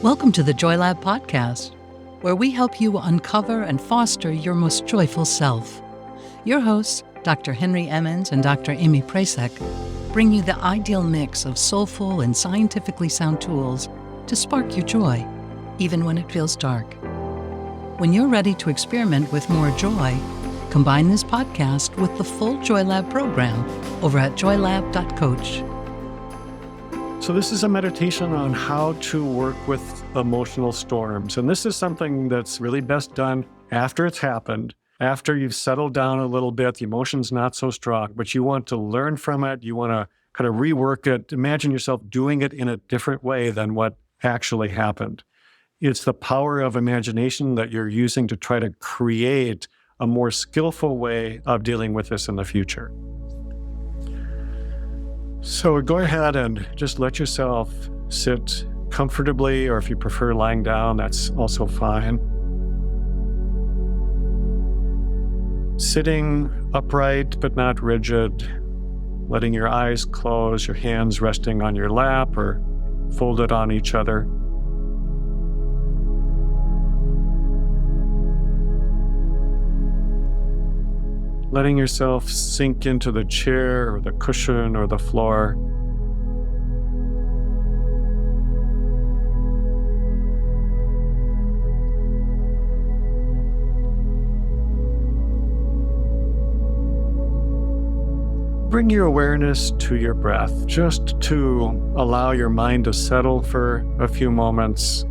Welcome to the Joy Lab podcast, where we help you uncover and foster your most joyful self. Your hosts, Dr. Henry Emmons and Dr. Amy Prasek, bring you the ideal mix of soulful and scientifically sound tools to spark your joy, even when it feels dark. When you're ready to experiment with more joy, combine this podcast with the full Joy Lab program over at joylab.coach. So this is a meditation on how to work with emotional storms. And this is something that's really best done after it's happened, after you've settled down a little bit, the emotion's not so strong, but you want to learn from it. You want to kind of rework it. Imagine yourself doing it in a different way than what actually happened. It's the power of imagination that you're using to try to create a more skillful way of dealing with this in the future. So go ahead and just let yourself sit comfortably, or if you prefer lying down, that's also fine. Sitting upright but not rigid, letting your eyes close, your hands resting on your lap or folded on each other. Letting yourself sink into the chair or the cushion or the floor. Bring your awareness to your breath, just to allow your mind to settle for a few moments.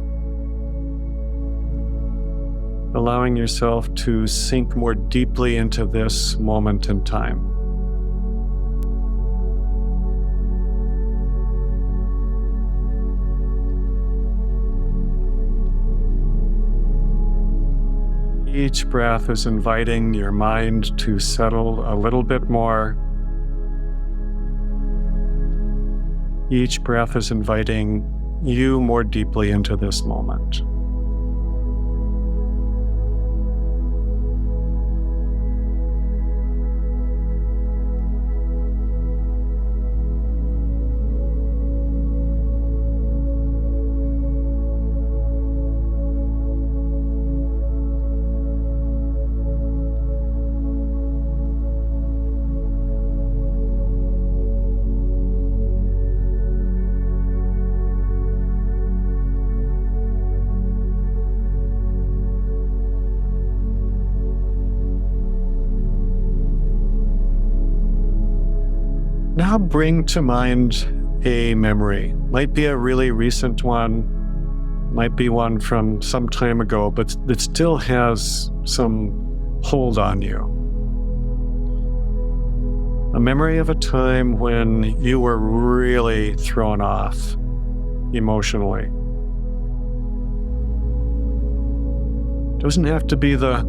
Allowing yourself to sink more deeply into this moment in time. Each breath is inviting your mind to settle a little bit more. Each breath is inviting you more deeply into this moment. Now bring to mind a memory. Might be a really recent one, might be one from some time ago, but that still has some hold on you. A memory of a time when you were really thrown off emotionally. Doesn't have to be the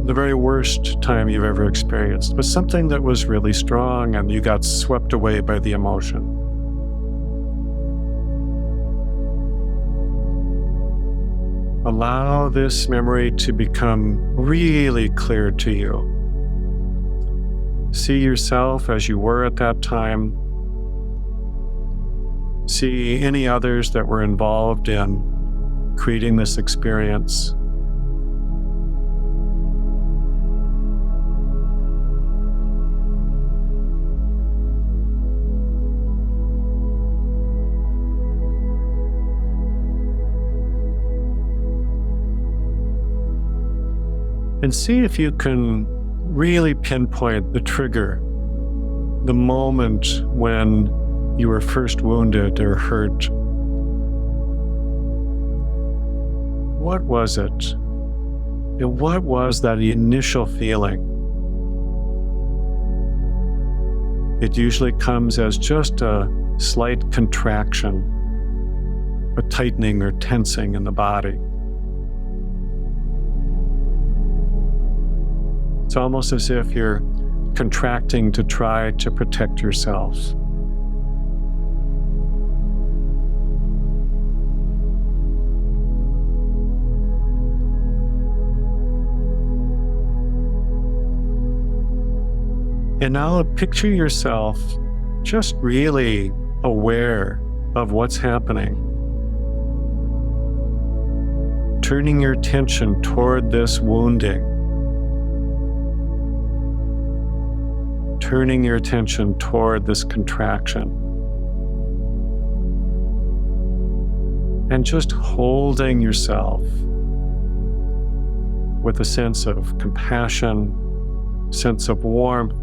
very worst time you've ever experienced, but something that was really strong and you got swept away by the emotion. Allow this memory to become really clear to you. See yourself as you were at that time. See any others that were involved in creating this experience. And see if you can really pinpoint the trigger, the moment when you were first wounded or hurt. What was it? And what was that initial feeling? It usually comes as just a slight contraction, a tightening or tensing in the body. It's almost as if you're contracting to try to protect yourself. And now picture yourself just really aware of what's happening. turning your attention toward this wounding, turning your attention toward this contraction, and just holding yourself with a sense of compassion, sense of warmth,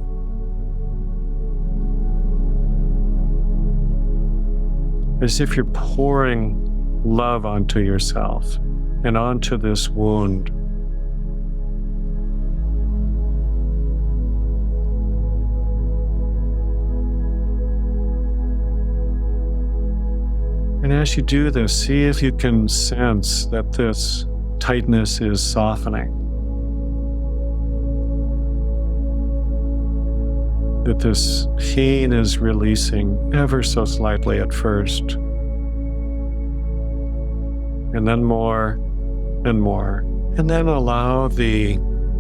as if you're pouring love onto yourself and onto this wound. And as you do this, see if you can sense that this tightness is softening, that this pain is releasing ever so slightly at first, and then more and more, and then allow the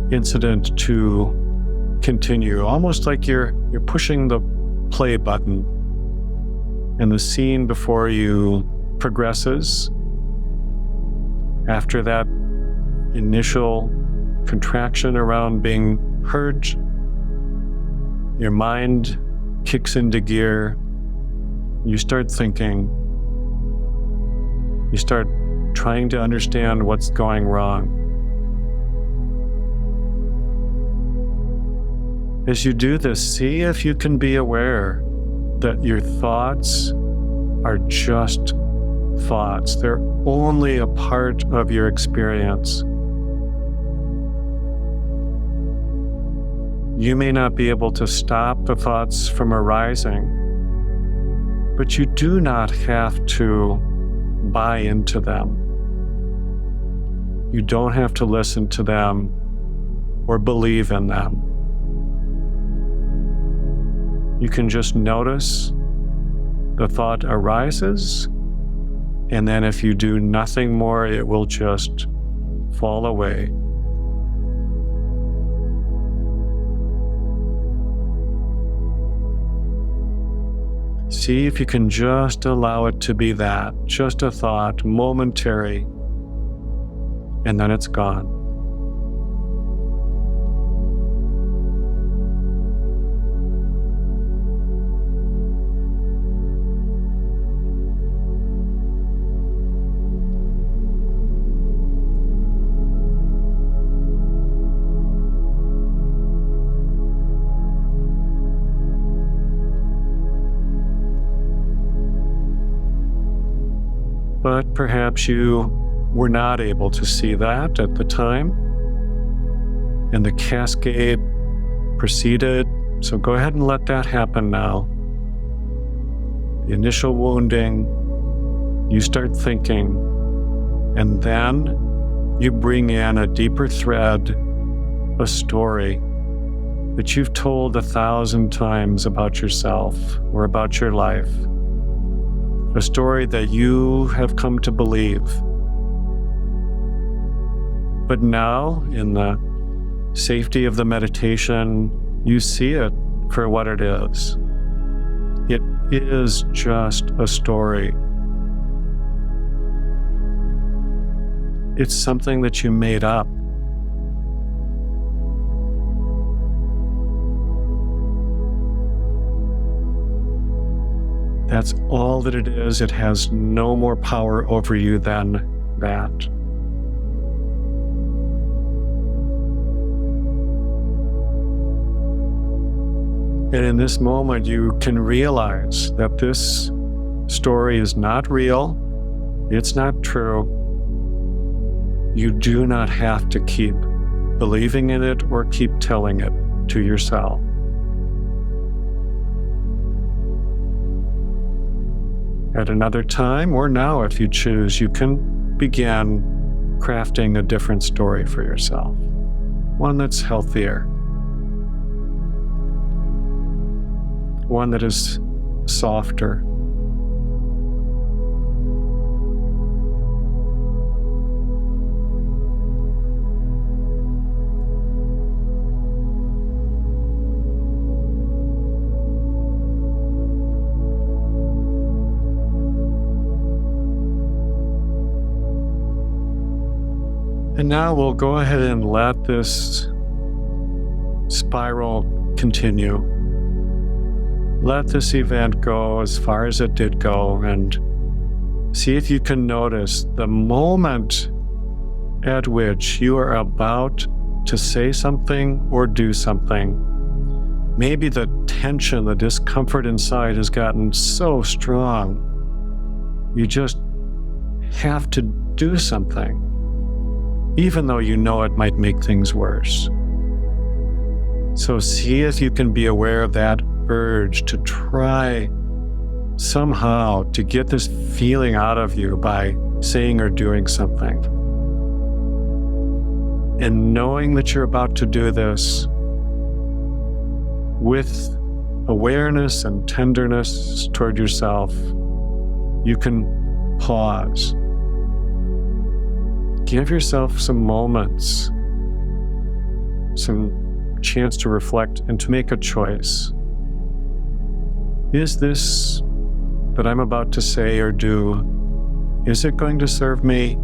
incident to continue, almost like you're pushing the play button, and the scene before you progresses. After that initial contraction around being hurt, your mind kicks into gear. You start thinking. You start trying to understand what's going wrong. As you do this, see if you can be aware that your thoughts are just thoughts. They're only a part of your experience. You may not be able to stop the thoughts from arising, but you do not have to buy into them. You don't have to listen to them or believe in them. You can just notice the thought arises, and then if you do nothing more, it will just fall away. See if you can just allow it to be that, just a thought, momentary, and then it's gone. But perhaps you were not able to see that at the time, and the cascade proceeded, so go ahead and let that happen now. The initial wounding, you start thinking, and then you bring in a deeper thread, a story that you've told 1,000 times about yourself or about your life. A story that you have come to believe. But now, in the safety of the meditation, you see it for what it is. It is just a story. It's something that you made up. That's all that it is. It has no more power over you than that. And in this moment, you can realize that this story is not real. It's not true. You do not have to keep believing in it or keep telling it to yourself. At another time, or now if you choose, you can begin crafting a different story for yourself, one that's healthier, one that is softer. And now we'll go ahead and let this spiral continue. Let this event go as far as it did go, and see if you can notice the moment at which you are about to say something or do something. Maybe the tension, the discomfort inside has gotten so strong, you just have to do something, even though you know it might make things worse. So see if you can be aware of that urge to try somehow to get this feeling out of you by saying or doing something. And knowing that you're about to do this with awareness and tenderness toward yourself, you can pause. Give yourself some moments, some chance to reflect and to make a choice. Is this that I'm about to say or do, is it going to serve me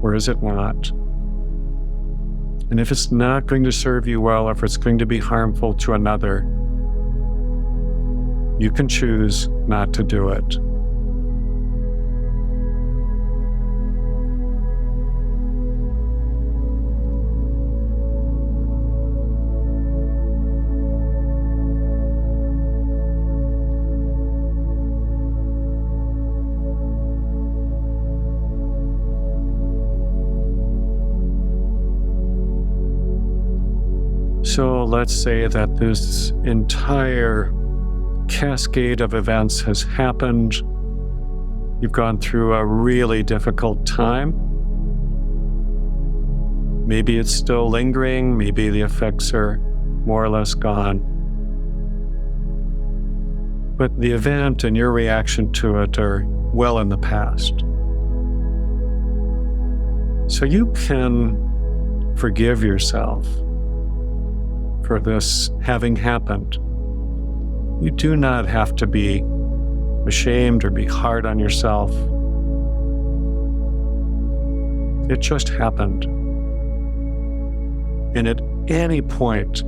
or is it not? And if it's not going to serve you well, if it's going to be harmful to another, you can choose not to do it. So let's say that this entire cascade of events has happened. You've gone through a really difficult time. Maybe it's still lingering, maybe the effects are more or less gone. But the event and your reaction to it are well in the past. So you can forgive yourself for this having happened. You do not have to be ashamed or be hard on yourself. It just happened. And at any point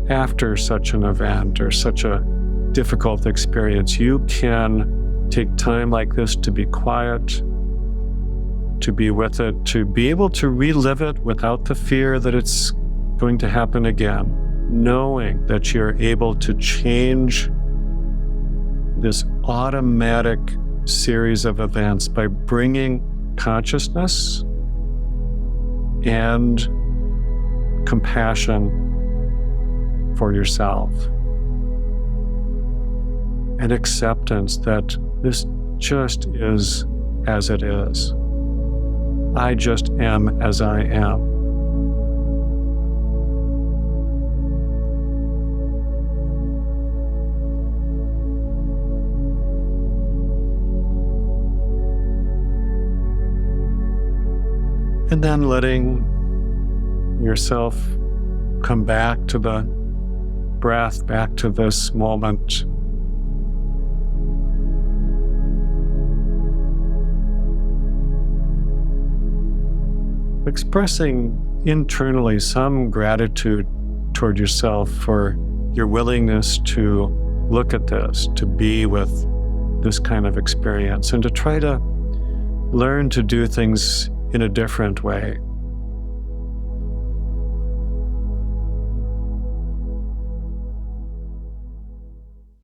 after such an event or such a difficult experience, you can take time like this to be quiet, to be with it, to be able to relive it without the fear that it's going to happen again, knowing that you're able to change this automatic series of events by bringing consciousness and compassion for yourself and acceptance that this just is as it is. I just am as I am. And then letting yourself come back to the breath, back to this moment. Expressing internally some gratitude toward yourself for your willingness to look at this, to be with this kind of experience, and to try to learn to do things in a different way.